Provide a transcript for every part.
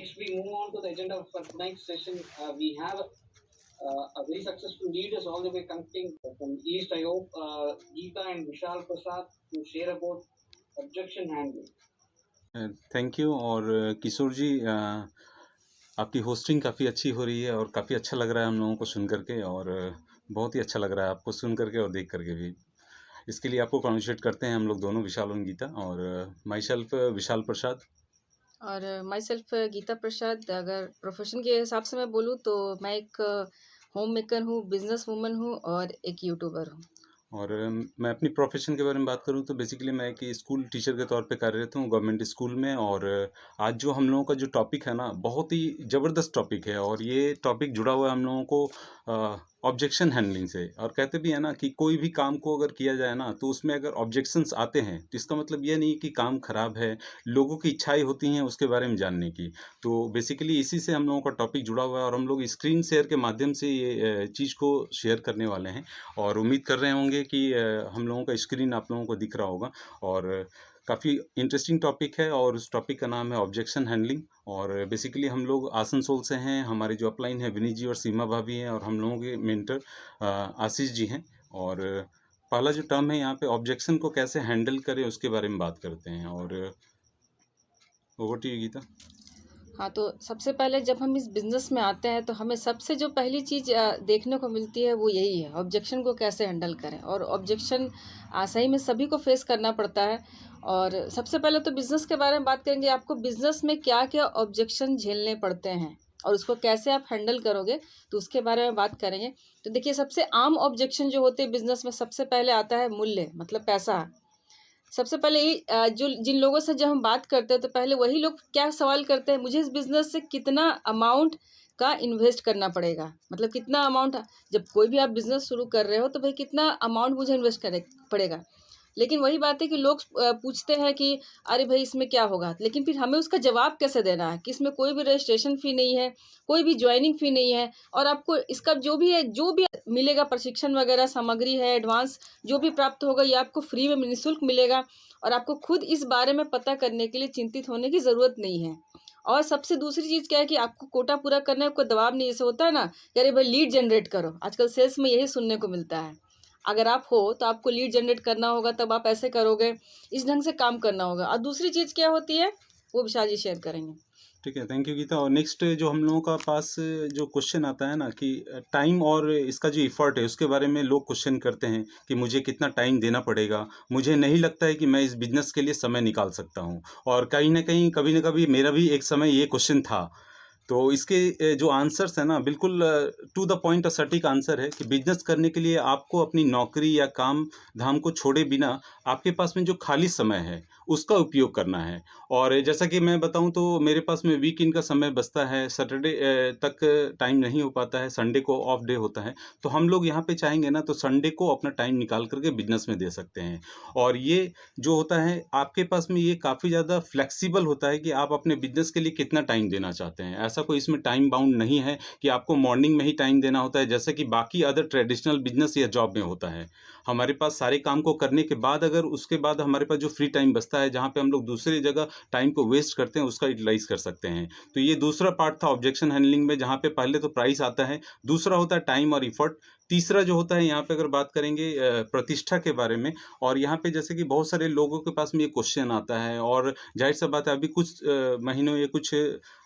next we move on to the agenda for tonight's session. We have a very successful leaders all the way connecting from East. I hope Geeta and Vishal Prasad to share about objection handling. Thank you. और किशोर जी, आपकी hosting काफ़ी अच्छी हो रही है और काफ़ी अच्छा लग रहा है हम लोगों को सुन करके, और बहुत ही अच्छा लग रहा है आपको सुन करके और देख करके भी। इसके लिए आपको कॉन्ग्रेचुलेट करते हैं हम लोग दोनों, विशाल और गीता। और माई सेल्फ विशाल प्रसाद और माई सेल्फ गीता प्रसाद। अगर प्रोफेशन के हिसाब से मैं बोलूँ तो मैं एक होम मेकर हूँ, बिजनेस वूमन हूँ और एक यूट्यूबर हूँ। और मैं अपनी प्रोफेशन के बारे में बात करूं तो बेसिकली मैं एक स्कूल टीचर के तौर पे कार्यरत हूं गवर्नमेंट स्कूल में। और आज जो हम लोगों का जो टॉपिक है ना, बहुत ही ज़बरदस्त टॉपिक है, और ये टॉपिक जुड़ा हुआ है हम लोगों को ऑब्जेक्शन हैंडलिंग से। और कहते भी है ना कि कोई भी काम को अगर किया जाए ना, तो उसमें अगर ऑब्जेक्शंस आते हैं तो इसका मतलब ये नहीं कि काम खराब है, लोगों की इच्छाएं होती हैं उसके बारे में जानने की। तो बेसिकली इसी से हम लोगों का टॉपिक जुड़ा हुआ है, और हम लोग स्क्रीन शेयर के माध्यम से ये चीज़ को शेयर करने वाले हैं। और उम्मीद कर रहे होंगे कि हम लोगों का स्क्रीन आप लोगों को दिख रहा होगा। और काफ़ी इंटरेस्टिंग टॉपिक है, और उस टॉपिक का नाम है ऑब्जेक्शन हैंडलिंग। और बेसिकली हम लोग आसनसोल से हैं, हमारे जो अपलाइन है विनीत जी और सीमा भाभी हैं, और हम लोगों के मेंटर आशीष जी हैं। और पहला जो टर्म है यहाँ पे ऑब्जेक्शन को कैसे हैंडल करें उसके बारे में बात करते हैं। और ओवर टू यू गीता। हाँ, तो सबसे पहले जब हम इस बिज़नेस में आते हैं तो हमें सबसे जो पहली चीज़ देखने को मिलती है वो यही है, ऑब्जेक्शन को कैसे हैंडल करें। और ऑब्जेक्शन सही में सभी को फेस करना पड़ता है। और सबसे पहले तो बिज़नेस के बारे में बात करेंगे, आपको बिज़नेस में क्या क्या ऑब्जेक्शन झेलने पड़ते हैं और उसको कैसे आप हैंडल करोगे, तो उसके बारे में बात करेंगे। तो देखिए, सबसे आम ऑब्जेक्शन जो होते हैं बिज़नेस में, सबसे पहले आता है मूल्य, मतलब पैसा। सबसे पहले जो जिन लोगों से जब हम बात करते हैं तो पहले वही लोग क्या सवाल करते हैं, मुझे इस बिज़नेस से कितना अमाउंट का इन्वेस्ट करना पड़ेगा। मतलब कितना अमाउंट, जब कोई भी आप बिज़नेस शुरू कर रहे हो तो भाई कितना अमाउंट मुझे इन्वेस्ट करे पड़ेगा। लेकिन वही बात है कि लोग पूछते हैं कि अरे भाई इसमें क्या होगा, लेकिन फिर हमें उसका जवाब कैसे देना है कि इसमें कोई भी रजिस्ट्रेशन फ़ी नहीं है, कोई भी जॉइनिंग फ़ी नहीं है, और आपको इसका जो भी है, जो भी मिलेगा, प्रशिक्षण वगैरह सामग्री है, एडवांस जो भी प्राप्त होगा, ये आपको फ्री में निःशुल्क मिलेगा। और आपको खुद इस बारे में पता करने के लिए चिंतित होने की ज़रूरत नहीं है। और सबसे दूसरी चीज़ क्या है कि आपको कोटा पूरा करने का कोई दबाव नहीं। जैसे होता है ना कि अरे भाई लीड जनरेट करो, आजकल सेल्स में यही सुनने को मिलता है। अगर आप हो तो आपको लीड जनरेट करना होगा, तब आप ऐसे करोगे, इस ढंग से काम करना होगा। और दूसरी चीज़ क्या होती है वो विशाल जी शेयर करेंगे। ठीक है, थैंक यू गीता। और नेक्स्ट जो हम लोगों का पास जो क्वेश्चन आता है ना कि टाइम और इसका जो इफ़र्ट है उसके बारे में लोग क्वेश्चन करते हैं कि मुझे कितना टाइम देना पड़ेगा, मुझे नहीं लगता है कि मैं इस बिज़नेस के लिए समय निकाल सकता हूँ। और कहीं न कहीं, कभी न कभी मेरा भी एक समय ये क्वेश्चन था। तो इसके जो आंसर्स हैं ना, बिल्कुल टू द पॉइंट और सटीक आंसर है कि बिज़नेस करने के लिए आपको अपनी नौकरी या काम-धाम को छोड़े बिना आपके पास में जो खाली समय है, उसका उपयोग करना है। और जैसा कि मैं बताऊँ तो मेरे पास में वीकेंड का समय बचता है, सैटरडे तक टाइम नहीं हो पाता है, संडे को ऑफ डे होता है। तो हम लोग यहाँ पे चाहेंगे ना तो संडे को अपना टाइम निकाल कर के बिज़नेस में दे सकते हैं। और ये जो होता है आपके पास में, ये काफ़ी ज़्यादा फ्लेक्सिबल होता है कि आप अपने बिज़नेस के लिए कितना टाइम देना चाहते हैं। ऐसा कोई इसमें टाइम बाउंड नहीं है कि आपको मॉर्निंग में ही टाइम देना होता है, जैसे कि बाकी अदर ट्रेडिशनल बिज़नेस या जॉब में होता है। हमारे पास सारे काम को करने के बाद, अगर उसके बाद हमारे पास जो फ्री टाइम बचता है, जहाँ पे हम लोग दूसरी जगह टाइम को वेस्ट करते हैं, उसका यूटिलाइज़ कर सकते हैं। तो ये दूसरा पार्ट था ऑब्जेक्शन हैंडलिंग में, जहाँ पे पहले तो प्राइस आता है, दूसरा होता है टाइम और इफ़र्ट, तीसरा जो होता है यहाँ पे अगर बात करेंगे प्रतिष्ठा के बारे में। और यहाँ पे जैसे कि बहुत सारे लोगों के पास में ये क्वेश्चन आता है, और ज़ाहिर-सा बात है अभी कुछ महीनों या कुछ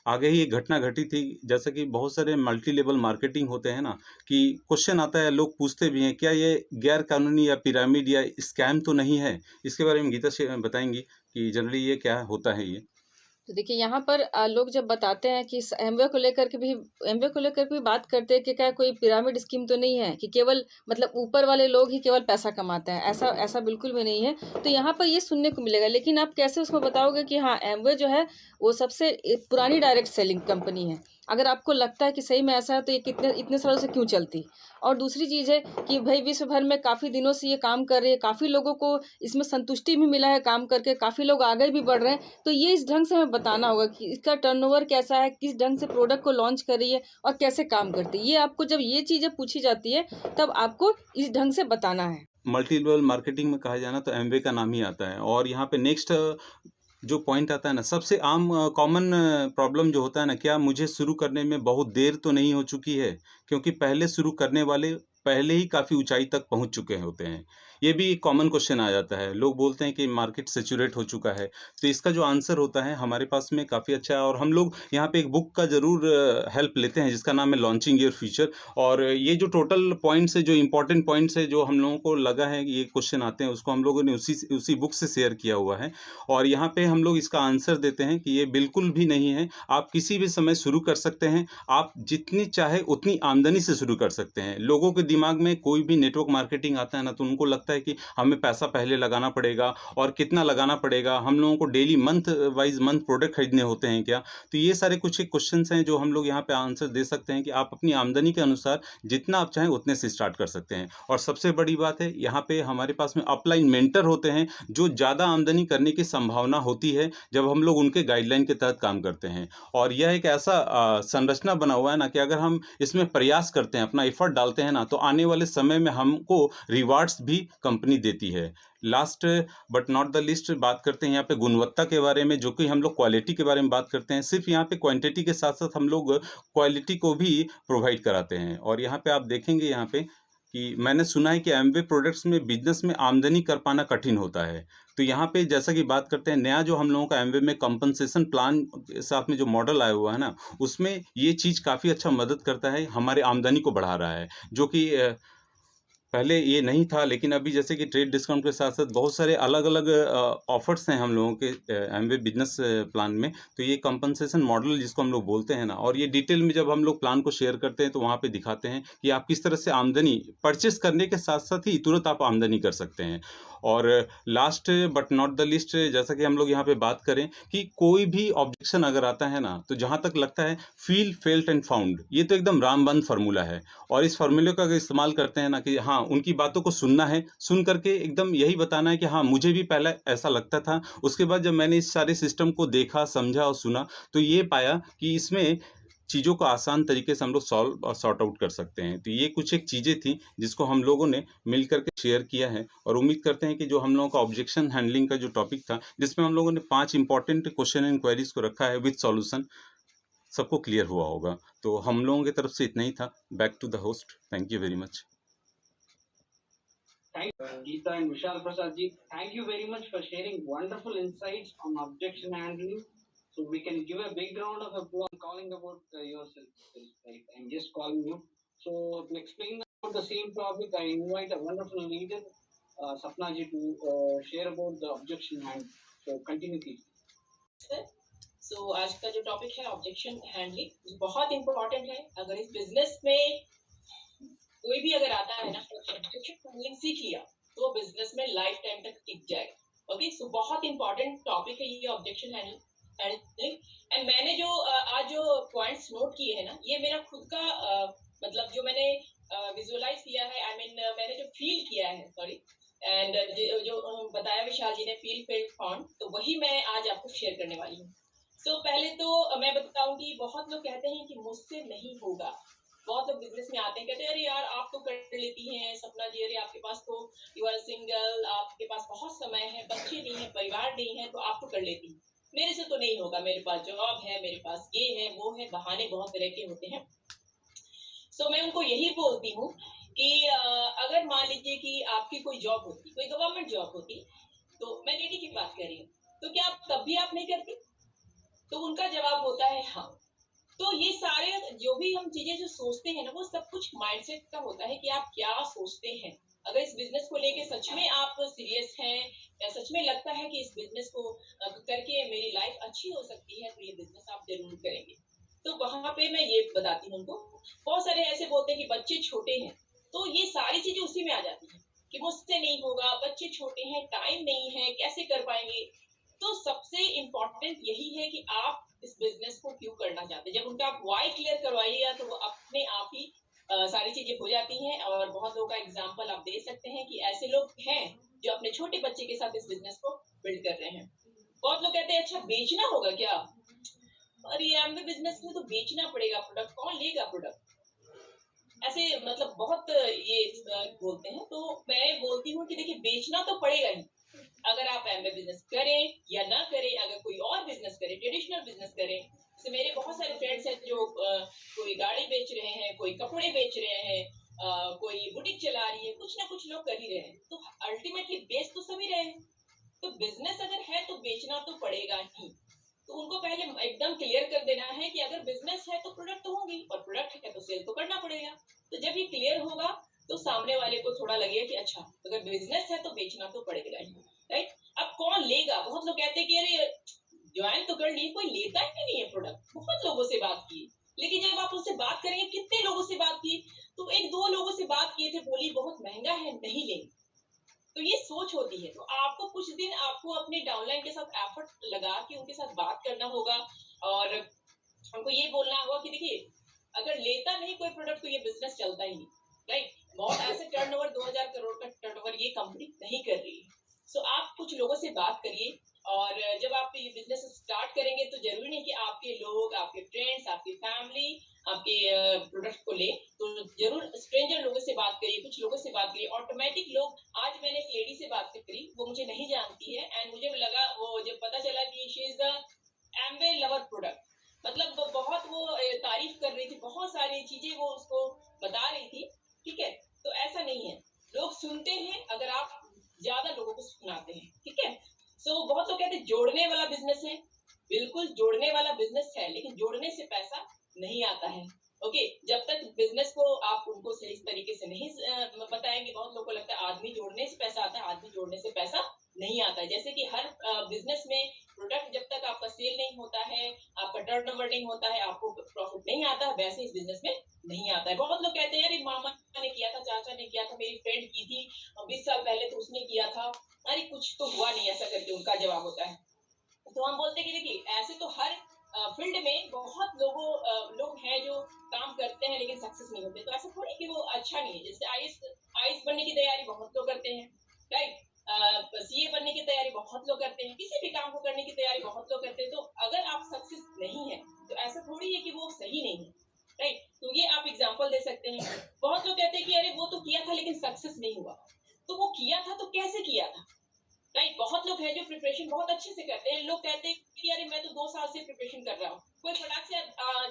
आगे ही एक घटना घटी थी, जैसा कि बहुत सारे मल्टी लेवल मार्केटिंग होते हैं ना, कि क्वेश्चन आता है, लोग पूछते भी हैं, क्या ये गैर कानूनी या पिरामिड या स्कैम तो नहीं है? इसके बारे में गीता बताएँगी कि जनरली ये क्या होता है ये? तो देखिए, यहाँ पर लोग जब बताते हैं कि इस एमवे को लेकर भी बात करते हैं कि क्या कोई पिरामिड स्कीम तो नहीं है कि केवल मतलब ऊपर वाले लोग ही केवल पैसा कमाते हैं, ऐसा ऐसा बिल्कुल भी नहीं है। तो यहाँ पर ये सुनने को मिलेगा, लेकिन आप कैसे उसको बताओगे कि हाँ, एमवे जो है वो सबसे पुरानी डायरेक्ट सेलिंग कंपनी है। अगर आपको लगता है कि सही में ऐसा है तो ये कितने इतने सालों से क्यों चलती। और दूसरी चीज़ है कि भाई विश्व भर में काफ़ी दिनों से ये काम कर रही है, काफ़ी लोगों को इसमें संतुष्टि भी मिला है काम करके, काफ़ी लोग आगे भी बढ़ रहे हैं। तो ये इस ढंग से हमें बताना होगा कि इसका टर्नओवर कैसा है, किस ढंग से प्रोडक्ट को लॉन्च कर रही है और कैसे काम करती है। ये आपको जब ये चीज़ें पूछी जाती है तब आपको इस ढंग से बताना है। मल्टी लेवल मार्केटिंग में कहा जाए ना तो एमवे का नाम ही आता है। और यहाँ पे नेक्स्ट जो पॉइंट आता है ना, सबसे आम कॉमन प्रॉब्लम जो होता है ना, क्या मुझे शुरू करने में बहुत देर तो नहीं हो चुकी है? क्योंकि पहले शुरू करने वाले पहले ही काफ़ी ऊँचाई तक पहुँच चुके होते हैं। ये भी एक कॉमन क्वेश्चन आ जाता है। लोग बोलते हैं कि मार्केट सैचुरेट हो चुका है, तो इसका जो आंसर होता है हमारे पास में काफ़ी अच्छा है, और हम लोग यहाँ पे एक बुक का ज़रूर हेल्प लेते हैं जिसका नाम है लॉन्चिंग योर फ्यूचर। और ये जो टोटल पॉइंट्स है, जो इम्पोर्टेंट पॉइंट्स है, जो हम लोगों को लगा है कि ये क्वेश्चन आते हैं, उसको हम लोगों ने उसी बुक से शेयर किया हुआ है। और यहाँ पे हम लोग इसका आंसर देते हैं कि ये बिल्कुल भी नहीं है, आप किसी भी समय शुरू कर सकते हैं, आप जितनी चाहे उतनी आमदनी से शुरू कर सकते हैं। लोगों के दिमाग में कोई भी नेटवर्क मार्केटिंग आता है ना, तो उनको लगता है कि हमें पैसा पहले लगाना पड़ेगा, और कितना लगाना पड़ेगा, हम लोगों को daily month wise month product खरीदने होते हैं क्या? तो ये सारे कुछ एक क्वेश्चंस हैं जो हम लोग यहाँ पे आंसर दे सकते हैं कि आप अपनी आमदनी के अनुसार जितना आप चाहें उतने से स्टार्ट कर सकते हैं। और सबसे बड़ी बात है, यहाँ पे हमारे पास में अपलाइन मेंटर होते हैं, जो ज़्यादा आमदनी करने की संभावना होती है जब हम लोग उनके गाइडलाइन के तहत काम करते हैं। और यह एक ऐसा संरचना बना हुआ है ना कि अगर हम इसमें प्रयास करते हैं, अपना एफर्ट डालते हैं ना, तो आने वाले समय में हमको रिवार्ड्स भी कंपनी देती है। Last but not the least बात करते हैं यहाँ पे गुणवत्ता के बारे में, जो कि हम लोग क्वालिटी के बारे में बात करते हैं। सिर्फ यहाँ पे क्वांटिटी के साथ साथ हम लोग क्वालिटी को भी प्रोवाइड कराते हैं। और यहाँ पे आप देखेंगे यहाँ पे कि मैंने सुना है कि एमवे प्रोडक्ट्स में बिजनेस में आमदनी कर पाना कठिन होता है। तो यहाँ पे जैसा कि बात करते हैं, नया जो हम लोगों का एमवे में कंपनसेशन प्लान के साथ में जो मॉडल आया हुआ है ना, उसमें ये चीज़ काफ़ी अच्छा मदद करता है, हमारे आमदनी को बढ़ा रहा है, जो कि पहले ये नहीं था। लेकिन अभी जैसे कि ट्रेड डिस्काउंट के साथ साथ बहुत सारे अलग-अलग ऑफ़र्स हैं हम लोगों के एमवे बिज़नेस प्लान में। तो ये कंपनसेशन मॉडल जिसको हम लोग बोलते हैं ना, और ये डिटेल में जब हम लोग प्लान को शेयर करते हैं तो वहाँ पे दिखाते हैं कि आप किस तरह से आमदनी परचेज़ करने के साथ-साथ ही तुरंत आप आमदनी कर सकते हैं। और last but not the least, जैसा कि हम लोग यहाँ पे बात करें कि कोई भी ऑब्जेक्शन अगर आता है ना, तो जहाँ तक लगता है फ़ील, फेल्ट एंड फाउंड, ये तो एकदम रामबन फ़ॉर्मूला है। और इस फ़ॉर्मूले का अगर इस्तेमाल करते हैं ना कि हाँ, उनकी बातों को सुनना है, सुन कर के एकदम यही बताना है कि हाँ, मुझे भी पहले ऐसा लगता था। उसके बाद जब मैंने इस सारे सिस्टम को देखा, समझा और सुना, तो ये पाया कि इसमें चीज़ों को आसान तरीके से हम लोग सॉल्व और सॉर्ट आउट कर सकते हैं। तो ये कुछ एक चीज़ें थी जिसको हम लोगों ने मिल कर के शेयर किया है, और उम्मीद करते हैं कि जो हम लोगों का ऑब्जेक्शन हैंडलिंग का जो टॉपिक था, जिसमें हम लोगों ने 5 इंपॉर्टेंट क्वेश्चन एंड क्वेरीज़ को रखा है विद सॉल्यूशन, सबको क्लियर हुआ होगा। तो हम लोगों की तरफ से इतना ही था। Back to the host. Thank you very much. Thank Geeta and Vishal Prasad ji. Thank you very much for sharing wonderful insights on objection handling. So we can give a big round of applause calling about yourself. Right? I'm just calling you. So to explain about the same topic, I invite a wonderful leader, Sapna ji, to share about the objection handling. So continue please. सो आज का जो topic है objection handling बहुत important है। अगर इस business में कोई भी अगर आता है ना, तो ऑब्जेक्शन हैंडलिंग सीख लिया तो बिजनेस में लाइफ टाइम तक टिक जाएगा। ओके, सो बहुत इंपॉर्टेंट टॉपिक है ये ऑब्जेक्शन हैंडलिंग। एंड मैंने जो आज जो पॉइंट्स नोट किए हैं ना, ये मेरा खुद का मतलब जो मैंने विजुअलाइज किया है, आई मीन मैंने जो फील किया है, सॉरी, एंड जो बताया विशाल जी ने, फील फेल्ट फाउंड, तो वही मैं आज आपको शेयर करने वाली हूँ। तो पहले तो मैं बताऊंगी, बहुत लोग कहते हैं कि मुझसे नहीं होगा। बहुत लोग बिजनेस में आते हैं, कहते हैं अरे यार आप तो कर लेती हैं सपना जी, अरे आपके पास तो यू आर सिंगल, आपके पास बहुत समय है, बच्चे नहीं है, परिवार नहीं है, तो आप तो कर लेती हैं, मेरे से तो नहीं होगा, मेरे पास जॉब है, मेरे पास ये है वो है, बहाने बहुत तरह के होते हैं। सो मैं उनको यही बोलती हूँ कि अगर मान लीजिए कि आपकी कोई जॉब होती, कोई गवर्नमेंट जॉब होती, तो मैं लेडी की बात कर रही हूँ, तो क्या तब भी आप नहीं करती? तो उनका जवाब होता है हाँ। तो ये सारे जो भी हम चीजें जो सोचते हैं ना, वो सब कुछ माइंडसेट का होता है कि आप क्या सोचते हैं। अगर इस बिजनेस को लेके सच में आप सीरियस हैं, या सच में लगता है कि इस बिजनेस को करके मेरी लाइफ अच्छी हो सकती है, तो ये बिजनेस आप जरूर करेंगे। तो वहां पे मैं ये बताती हूँ उनको। बहुत सारे ऐसे बोलते हैं कि बच्चे छोटे हैं, तो ये सारी चीजें उसी में आ जाती है कि मुझसे नहीं होगा, बच्चे छोटे हैं, टाइम नहीं है, कैसे कर पाएंगे। तो सबसे इम्पोर्टेंट यही है कि आप इस बिजनेस को क्यों करना चाहते हैं। जब उनका आप वाई क्लियर करवाइएगा तो वो अपने आप ही सारी चीजें हो जाती हैं। और बहुत लोगों का एग्जांपल आप दे सकते हैं कि ऐसे लोग हैं जो अपने छोटे बच्चे के साथ इस बिजनेस को बिल्ड कर रहे हैं। बहुत लोग कहते हैं अच्छा बेचना होगा क्या, और ये एमवे बिजनेस में तो बेचना पड़ेगा प्रोडक्ट, कौन लेगा प्रोडक्ट, ऐसे मतलब बहुत ये बोलते हैं। तो मैं बोलती हूँ कि देखिए बेचना तो पड़ेगा ही, अगर आप एमवे बिजनेस करें या ना करें, अगर जनरल बिजनेस करें। जैसे मेरे बहुत सारे फ्रेंड्स हैं जो कोई गाड़ी बेच रहे हैं, कोई कपड़े बेच रहे हैं, कोई बुटीक चला रही है, कुछ ना कुछ लोग कर ही रहे हैं। तो अल्टीमेटली बेच तो सभी रहे हैं। तो बिजनेस अगर है तो बेचना तो पड़ेगा ही। तो उनको पहले एकदम क्लियर कर देना है कि अगर बिजनेस है तो प्रोडक्ट तो होंगी, और प्रोडक्ट है तो सेल तो करना पड़ेगा। तो जब ये क्लियर होगा तो सामने वाले को थोड़ा लगेगा कि अच्छा, अगर बिजनेस है तो बेचना तो पड़ेगा ही, राइट। अब कौन लेगा? बहुत लोग कहते हैं कि अरे ज्वाइन तो कर लिए, कोई लेता ही नहीं है प्रोडक्ट। बहुत लोगों से बात की, लेकिन जब आप उनसे बात करेंगे, कितने लोगों से बात की, तो एक दो लोगों से बात किए थे, बोली बहुत महंगा है, नहीं लेंगे। तो ये सोच होती है। तो आपको कुछ दिन आपको अपने डाउनलाइन के साथ एफर्ट लगा के उनके साथ बात करना होगा, और उनको ये बोलना होगा कि देखिए, अगर लेता नहीं कोई प्रोडक्ट तो ये बिजनेस चलता ही नहीं, राइट। बहुत ऐसे टर्नओवर 2000 करोड़ का टर्नओवर ये कंपनी नहीं कर रही है। सो आप कुछ लोगों से बात करिए, और जब आप ये बिजनेस स्टार्ट करेंगे तो जरूरी नहीं कि आपके लोग, आपके फ्रेंड्स, आपकी फैमिली आपके प्रोडक्ट को ले। तो जरूर स्ट्रेंजर लोगों से बात करिए, कुछ लोगों से बात करिए। ऑटोमेटिक लोग, आज मैंने एक लेडी से बात करी, वो मुझे नहीं जानती है, एंड मुझे लगा, वो जब पता चला कि she is the Amway lover product, मतलब बहुत वो तारीफ कर रही थी, बहुत सारी चीजें वो उसको बता रही थी, ठीक है। तो ऐसा नहीं है, लोग सुनते हैं अगर आप ज्यादा लोगों को सुनाते हैं, ठीक है। सो बहुत लोग कहते हैं जोड़ने वाला बिजनेस है, बिल्कुल जोड़ने वाला बिजनेस है, लेकिन जोड़ने से पैसा नहीं आता है। ओके, जब तक बिजनेस को आप उनको सही तरीके से नहीं बताएंगे। बहुत लोगों को लगता है आदमी जोड़ने से पैसा आता है, आदमी जोड़ने से पैसा नहीं आता है। जैसे कि हर बिजनेस में प्रोडक्ट जब तक आपका सेल नहीं होता है, आपका टर्नओवर नहीं होता है, आपको प्रॉफिट नहीं आता है, वैसे इस बिजनेस में नहीं आता है। बहुत लोग कहते हैं यार मामा ने किया था, चाचा ने किया था, मेरी फ्रेंड की थी 20 साल पहले, तो उसने किया था, अरे कुछ तो हुआ नहीं, ऐसा करके उनका जवाब होता है। तो हम बोलते हैं कि देखिए, ऐसे तो हर फील्ड में बहुत लोग हैं जो काम करते हैं लेकिन सक्सेस नहीं होते। तो ऐसा थोड़ी कि वो अच्छा नहीं है। जैसे आईएएस बनने की तैयारी बहुत लोग करते हैं, राइट। सीए बनने की तैयारी बहुत लोग करते हैं, किसी भी काम को करने की तैयारी बहुत लोग करते हैं। तो अगर आप सक्सेस नहीं है तो ऐसा थोड़ी है कि वो सही नहीं है, राइट। तो ये आप एग्जाम्पल दे सकते हैं। बहुत लोग कहते हैं कि अरे वो तो किया था लेकिन सक्सेस नहीं हुआ। तो वो किया था तो कैसे किया था, राइट। बहुत लोग हैं जो प्रिपरेशन बहुत अच्छे से करते हैं। लोग कहते हैं कि अरे मैं तो 2 साल से प्रिपरेशन कर रहा हूँ, कोई फटाक से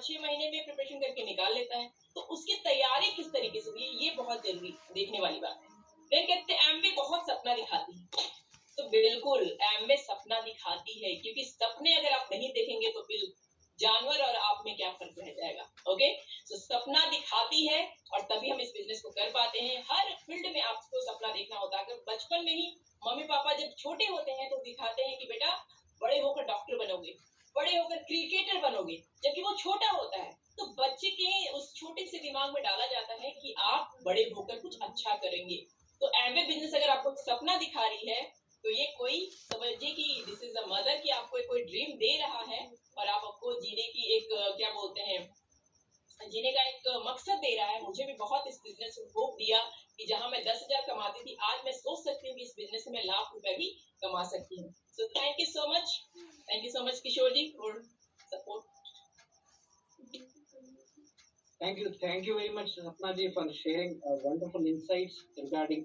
6 महीने में प्रिपरेशन करके निकाल लेता है। तो उसकी तैयारी किस तरीके से हुई, ये बहुत जरूरी देखने वाली बात है। फिर कहते हैं एमबी बहुत सपना दिखाती है। तो बिल्कुल एमबी सपना दिखाती है, क्योंकि सपने अगर आप नहीं देखेंगे तो फिर जानवर और आप में क्या फर्क रह जाएगा। ओके, सो सपना दिखाती है, और तभी हम इस बिजनेस को कर पाते हैं। हर फील्ड में आपको सपना देखना होता है। अगर बचपन में ही मम्मी पापा जब छोटे होते हैं तो दिखाते हैं कि बेटा बड़े होकर डॉक्टर बनोगे, बड़े होकर क्रिकेटर बनोगे, जबकि वो छोटा होता है। तो बच्चे के उस छोटे से दिमाग में डाला जाता है कि आप बड़े होकर कुछ अच्छा करेंगे। तो एमवे बिजनेस अगर आपको सपना दिखा रही है तो ये कोई समझिए कि दिस इज अ मदर, कि आपको कोई ड्रीम दे रहा है, और आपको जीने की एक क्या बोलते हैं, जीने का एक मकसद दे रहा है। मुझे भी बहुत इस बिजनेस में होप दिया कि जहां मैं 10,000 कमाती थी, आज मैं सोच सकती हूँ कि इस बिजनेस में लाख रुपए भी कमा सकती हूँ। So thank you so much Kishore ji for support. Thank you very much, Sapna ji, for sharing wonderful insights regarding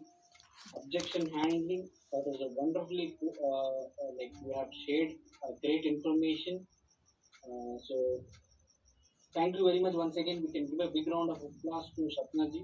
objection handling. That is a wonderfully like you have shared great information. So thank you very much once again. We can give a big round of applause to Sapna ji.